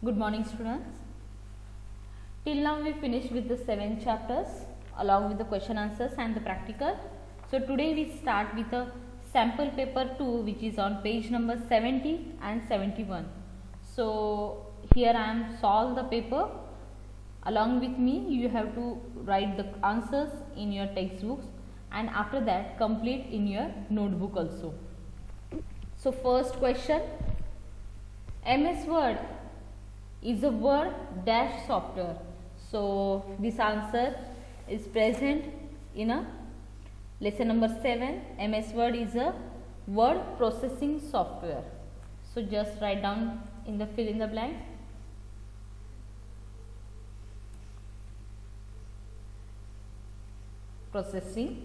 Good morning, students. Till now we finished with the 7 chapters along with the question answers and the practical. So today we start with a sample paper 2, which is on page number 70 and 71. So here I am solve the paper. Along with me you have to write the answers in your textbooks, and after that complete in your notebook also. So first question, MS Word is a word dash software. So this answer is present in a lesson number 7. MS Word is a word processing software. So just write down in the fill in the blank. Processing.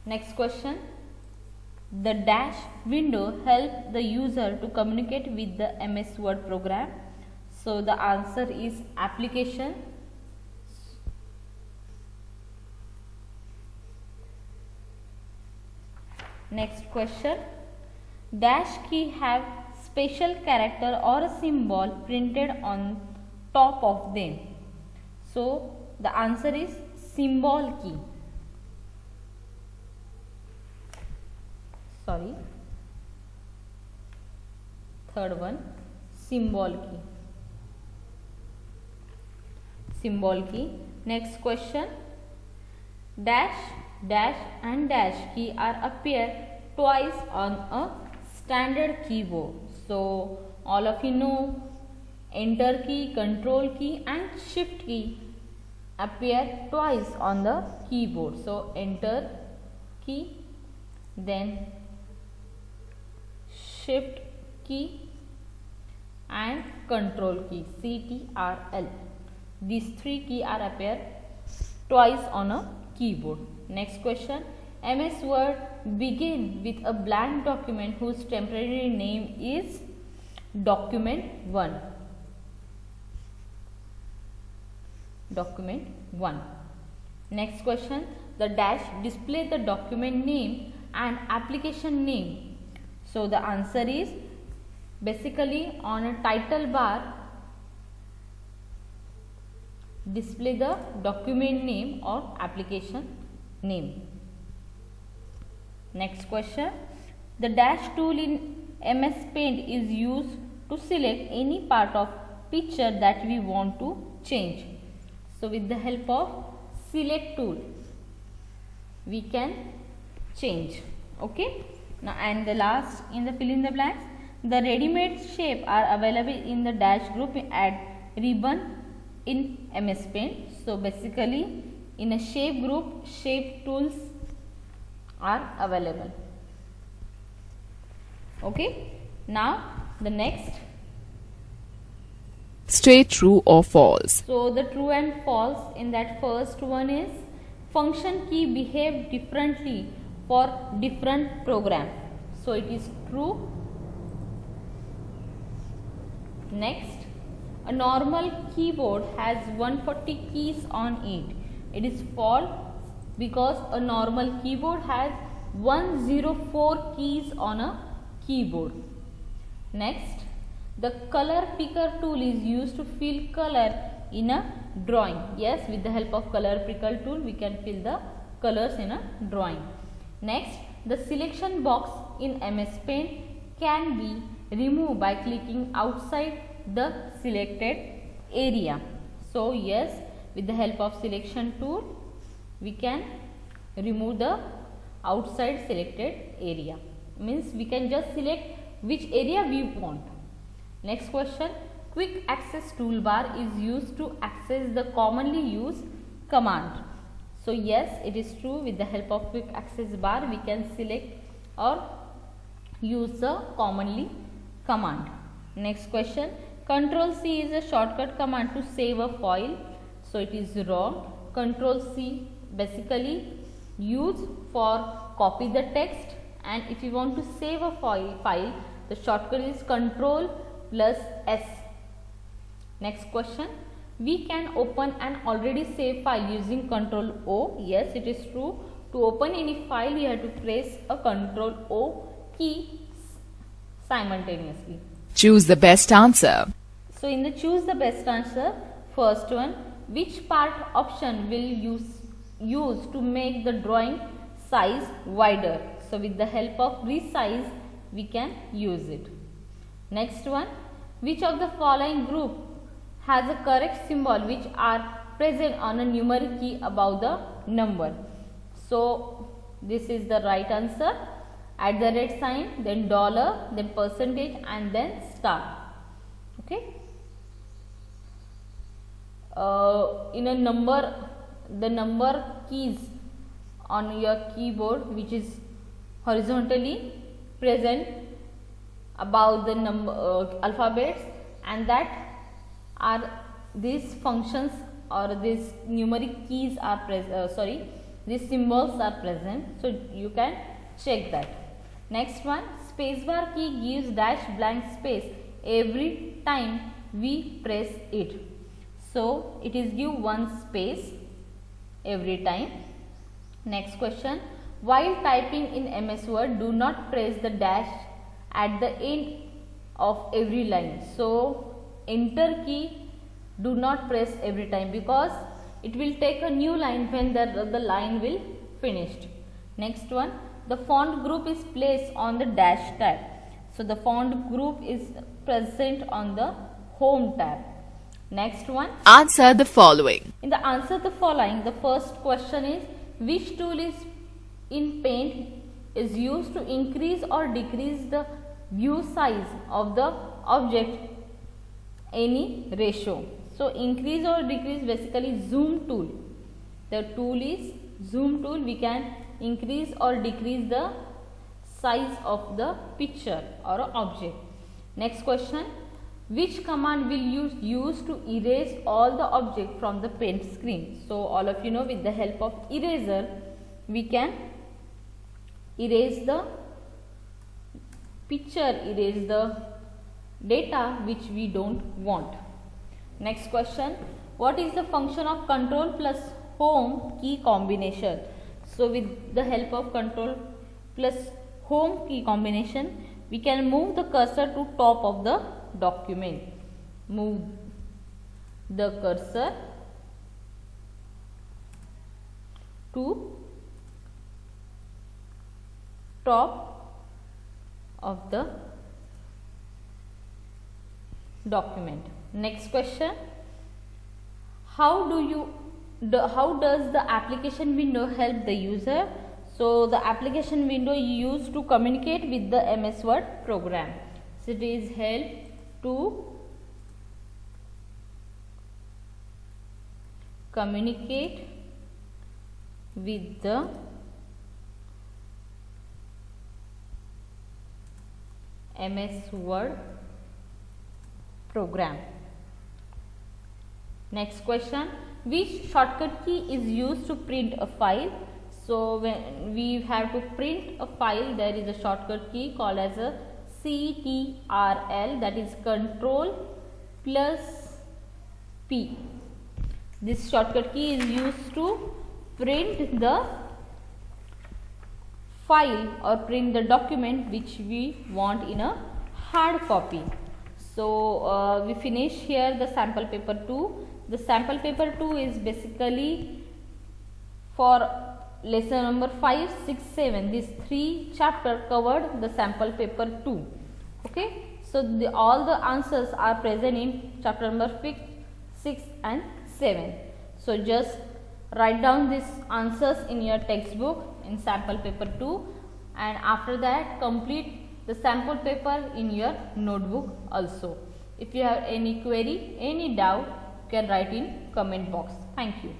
Next question, the dash window helps the user to communicate with the MS Word program. So the answer is application. Next question, dash key have special character or a symbol printed on top of them. So the answer is symbol key. Third one, symbol key. Symbol key. Next question, dash, dash and dash key are appear twice on a standard keyboard. So all of you know enter key, control key and shift key appear twice on the keyboard. So enter key, then shift key and control key, CTRL. These three keys are appear twice on a keyboard. Next question, MS Word begin with a blank document whose temporary name is document 1. Document 1. Next question, the dash display the document name and application name. So the answer is basically on a title bar display the document name or application name. Next question, the dash tool in MS Paint is used to select any part of picture that we want to change. So with the help of select tool we can change. Okay. Now and the last in the fill in the blanks, the ready-made shape are available in the dash group at ribbon in MS Paint. So basically in a shape group shape tools are available. Okay. Now the next, state true or false. so the true and false in that first one is function key behave differently for different program. So it is true. Next, a normal keyboard has 140 keys on it. It is false because a normal keyboard has 104 keys on a keyboard. Next, the color picker tool is used to fill color in a drawing. Yes, with the help of color picker tool we can fill the colors in a drawing. Next, the selection box in MS Paint can be removed by clicking outside the selected area. So yes, with the help of selection tool we can remove the outside selected area. Means we can just select which area we want. Next question, quick access toolbar is used to access the commonly used command. So yes, it is true, with the help of quick access bar we can select or use the commonly command. Next question, Control C is a shortcut command to save a file. So it is wrong. Control C basically used for copy the text, and if you want to save a file the shortcut is Control plus S. Next question, we can open an already saved file using Control O. Yes, it is true. To open any file you have to press a Control O key simultaneously. Choose the best answer. So So in the choose the best answer, first one, which part option will use to make the drawing size wider? So with the help of resize we can use it. Next one, which of the following group has a correct symbol which are present on a numeric key above the number? So this is the right answer. @ sign, then dollar, then percentage, and then star. Okay. In a number, the number keys on your keyboard which is horizontally present above the number alphabets, and that are these functions or these numeric keys are present, these symbols are present, so you can check that. Next one, spacebar key gives dash blank space every time we press it. So it is give one space every time. Next question, while typing in MS Word, do not press the dash at the end of every line. So enter key do not press every time because it will take a new line when the line will finished. Next one, the font group is placed on the dash tab. So the font group is present on the home tab. Next one, Answer the following. in the answer the following, the first question is, which tool is in Paint is used to increase or decrease the view size of the object any ratio? So increase or decrease, basically zoom tool. The tool is zoom tool. We can increase or decrease the size of the picture or object. Next question, which command will you use to erase all the object from the Paint screen? So all of you know, with the help of eraser we can erase the picture, erase the data which we don't want. Next question, what is the function of Control plus Home key combination? So with the help of Control plus Home key combination we can move the cursor to top of the document. Move the cursor to top of the document. Next question, how does the application window help the user? So the application window you use to communicate with the MS Word program. So it is help to communicate with the MS Word program. Next question, which shortcut key is used to print a file? So when we have to print a file, there is a shortcut key called as a CTRL, that is Control plus P. This shortcut key is used to print the file or print the document which we want in a hard copy. So we finish here the sample paper 2. The sample paper 2 is basically for lesson number 5, 6, 7. These 3 chapters covered the sample paper 2. Okay. So all the answers are present in chapter number 5, 6 and 7. So just write down these answers in your textbook in sample paper 2, and after that complete the sample paper in your notebook also. If you have any query, any doubt, you can write in comment box. Thank you.